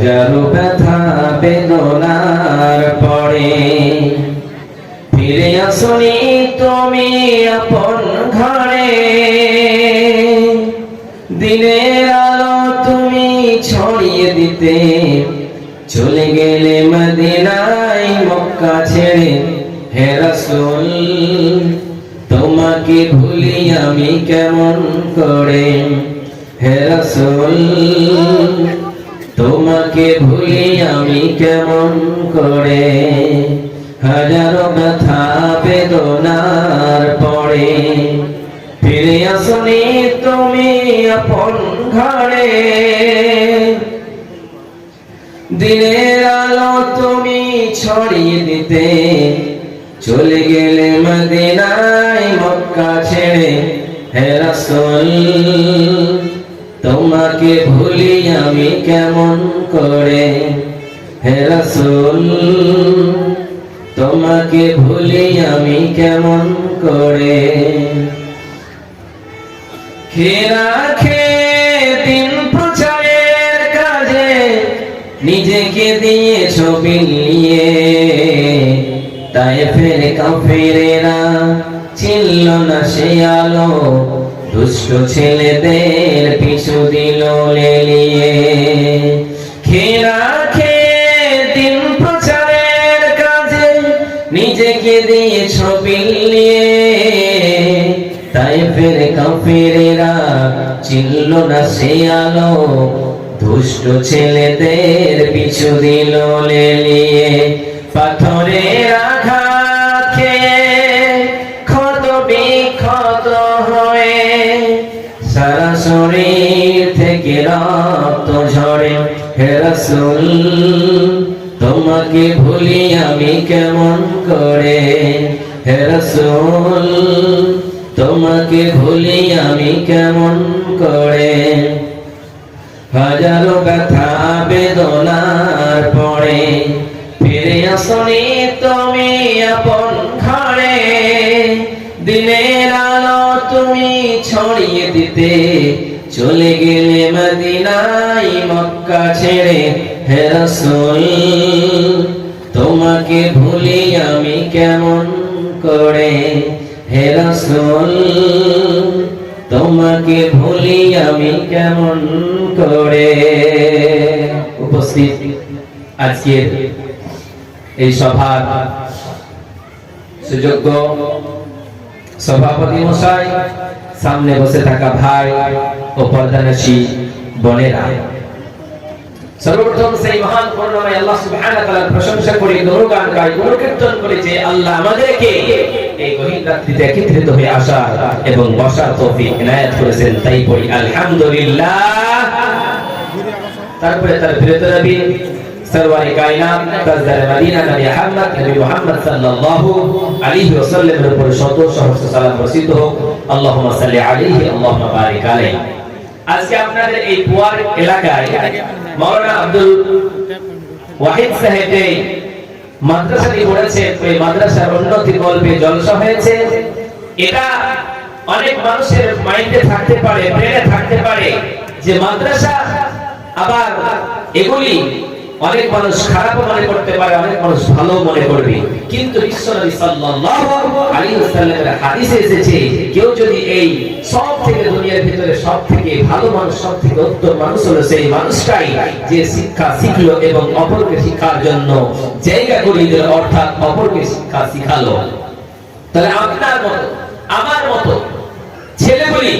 হাজারো ব্যথা বেদনার পরে ফিরে আসনি তুমি আপন ঘরে। দিনের আলো তুমি ছড়িয়ে দিতে চলে গেলে মদিনায় মক্কা ছেড়ে। হে রাসূল তোমাকে ভুলি আমি কেমন করে। হে রাসূল তোমাকে ভুলি আমি কেমন করে। হাজারো ব্যথা বেদনার পরে ফিরে আসনি তুমি আপন ঘরে। দিনের আলো তুমি ছড়িয়ে দিতে চলে গেলে মদিনায় মক্কা ছেড়ে। হে রাসূল তোমাকে ভুলি আমি কেমন করে। হে রাসূল তোমাকে ভুলি আমি কেমন করে। খেয়ে দিন প্রচারের কাজে নিজেকে দিয়েছ বিলিয়ে। তায়েফের কাফেরেরা চিনল না সে আলো, দুষ্ট ছেলেদের পিছু দিল লেলিয়ে। খেয়ে দিন প্রচারের কাজে নিজেকে দিয়েছ বিলিয়ে। তায়েফের কাফেরেরা চিনল না সে আলো, দুষ্ট ছেলেদের পিছু দিল লেলিয়ে। পাথরের আঘাত খেয়ে ক্ষত বিক্ষত হয়ে সারা শরীর থেকে রক্ত ঝরে। হে রাসূল তোমাকে ভুলি আমি কেমন করে। হে রাসূল তোমাকে ভুলি আমি কেমন করে। হাজারো ব্যথা বেদনার পরে ফিরে আসনি তুমি আপন ঘরে। দিনের আলো তুমি ছড়িয়ে দিতে চলে গেলে মদিনায় মক্কা ছেড়ে। হে রাসূল তোমাকে ভুলি আমি কেমন করে। হে রাসূল তোমাকে ভুলি আমি কেমন করে। উপস্থিত আজকের এই সভার সুযোগ্য সভাপতি মশাই, সামনে বসে থাকা ভাই ও পর্দানশী বোনেরা, সর্বপ্রথম সেই মহান করুণাময় আল্লাহ সুবহানাহু ওয়া তাআলার প্রশংসা করি, গুণগান গাই, গুণকীর্তন করি যে আল্লাহ আমাদেরকে এই গহীন রাত্রিতে একত্রিত হয়ে আসার এবং বসার তৌফিক ইনায়াত করেছেন। তাই পড়ি আলহামদুলিল্লাহ। তারপরে তার প্রিয় নবী সরওয়ারে কায়নাত তাজদারে মদিনা নবী মুহাম্মদ সাল্লাল্লাহু আলাইহি ওয়াসাল্লামের উপর শত সহস্র সালাম বর্ষিত হোক। আল্লাহুম্মা সাল্লি আলাইহি আল্লাহুম্মা বারিক আলাইহি। আজকে আপনাদের এই পুয়ার এলাকায় মাওলানা আব্দুল ওয়াহিদ সাহেব এই মাদ্রাসাটি করেছে। ওই মাদ্রাসার উন্নতি কল্পে জলসা হয়েছে। এটা অনেক মানুষের মাইন্ডে থাকতে পারে, ব্রেনে থাকতে পারে যে মাদ্রাসা, আবার এগুলি অনেক মানুষ খারাপ মনে করতে পারে, অনেক মানুষ ভালো মনে করবে। কিন্তু বিশ্বনবী সাল্লাল্লাহু আলাইহি ওয়াসাল্লামের হাদিসে এসেছে কেউ যদি এই সব থেকে দুনিয়ার ভিতরে সব থেকে ভালো মানুষ, সব থেকে উত্তম মানুষ হলো সেই মানুষটাই যে শিক্ষা শিখলো এবং অপরকে শিক্ষার জন্য জায়গা করে দিল, অর্থাৎ অপরকে শিক্ষা শিখালো। তাহলে আপনার মতো আমার মতো ছেলেগুলি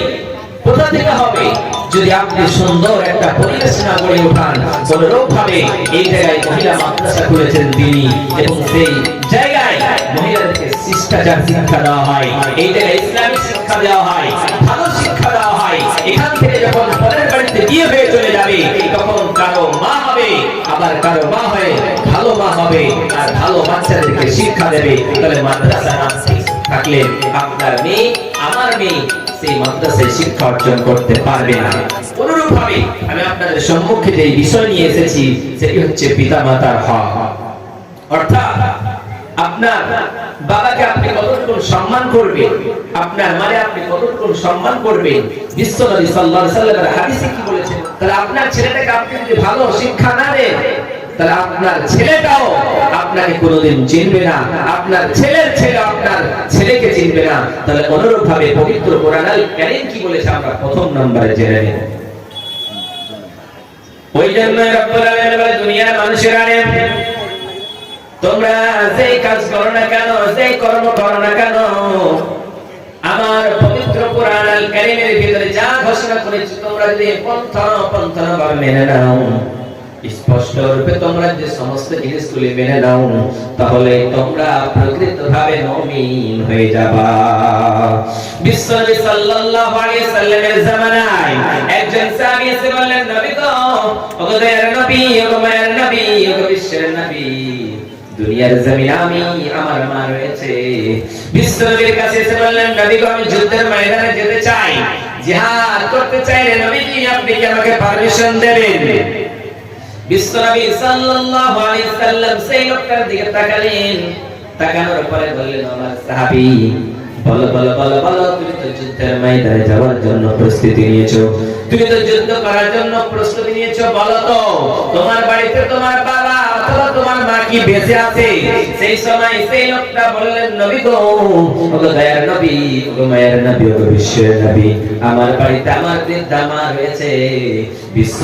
কোথা থেকে হবে যদি আপনি সুন্দর একটা পরিবেশ না গড়ে ওঠান? কোনরূপ ভাবে এই জায়গায় মহিলা মাদ্রাসা করেছেন তিনি, এবং সেই জায়গায় মহিলাদেরকে শিষ্টাচার শিক্ষা দেওয়া হয়, এই জায়গায় ইসলামিক শিক্ষা দেওয়া হয়, ভালো শিক্ষা দেওয়া হয়। এখান থেকে যখন পরের বাড়িতে বিয়ে হয়ে চলে যাবে তখন কারো মা হবে, আবার কারো মা হয়ে ভালো মা হবে, আর ভালো বাচ্চাদেরকে শিক্ষা দেবে। তাহলে মাদ্রাসা না থাকলে আপনার মেয়ে আমার মেয়ে সেই মাদ্রাসায় শিক্ষা অর্জন করতে পারবে না। অনুরূপ ভাবে আমি আপনাদের সম্মুখে যে বিষয় নিয়ে এসেছি সেটি হচ্ছে পিতামাতার হক। অর্থাৎ আপনার বাবাকে আপনি কতটুকু সম্মান করবেন, আপনার মারে আপনি কতটুকু সম্মান করবেন, বিশ্বনবী সাল্লাল্লাহু আলাইহি ওয়াসাল্লামের হাদিসে কি বলেছেন? তাহলে আপনার ছেলেটাকে আপনি যদি ভালো শিক্ষা না দেন, তাহলে আপনার ছেলেটাও আপনাকে কোনোদিন চিনবে না, আপনার ছেলের ছেলে আপনার ছেলেকে চিনবে না। তাহলে অনুরূপ ভাবে পবিত্র কোরআন আল কারীম কি বলেছে আমরা প্রথম নম্বরে জেনে নেব। ওই জন্য রব্বুল আলামিন বলে, দুনিয়ার মানুষেরা তোমরা যে কাজ করো না কেন, যে কর্ম করো না কেন, আমার পবিত্র কোরআন আল কারীমের ভিতরে যা ঘোষণা করেছি তোমরা যদি পন্থা ভাবে মেনে নাও, স্পষ্ট রূপে তোমরা যে সমস্ত জিনিসগুলি মেনে নাও, তাহলে তোমরা প্রকৃতভাবে মুমিন হয়ে যাবা। বিশ্বনবী সাল্লাল্লাহু আলাইহি সাল্লামের জামানায় একজন সাহাবী এসে বললেন, নবী গো, ওগো দয়ার নবী, ওগো মায়ের নবী, ওগো বিশ্বের নবী, দুনিয়ার জমিনে আমি আমার মা রয়েছে। বিশ্বনবীর কাছে এসে বললেন, নবী গো, আমি যুদ্ধের ময়দানে যেতে চাই, জিহাদ করতে চাই রে নবীজি, আপনি কি আমাকে পারমিশন দেবেন? বিশ্বনবী সাল্লাল্লাহু আলাইহি সাল্লাম সেই লোকটার দিকে তাকালেন, তাকানোর পরে বললেন, আমার সাহাবী, বলো বলো বলো বলো, তুমি তো যুদ্ধের ময়দানে যাওয়ার জন্য প্রস্তুতি নিয়েছো, তুমি তো যুদ্ধ করার জন্য প্রস্তুতি নিয়েছো, বলো তো তোমার বাড়িতে তোমার বাবা অথবা তোমার মা কি বেঁচে আছে? সেই সময় সেই লোকটা বললেন, নবী গো, ওগো দয়ার নবী, ওগো মায়ের নবী, ওগো বিশ্বের নবী, আমার বাড়িতে আমার বৃদ্ধা মা রয়েছে। বিশ্ব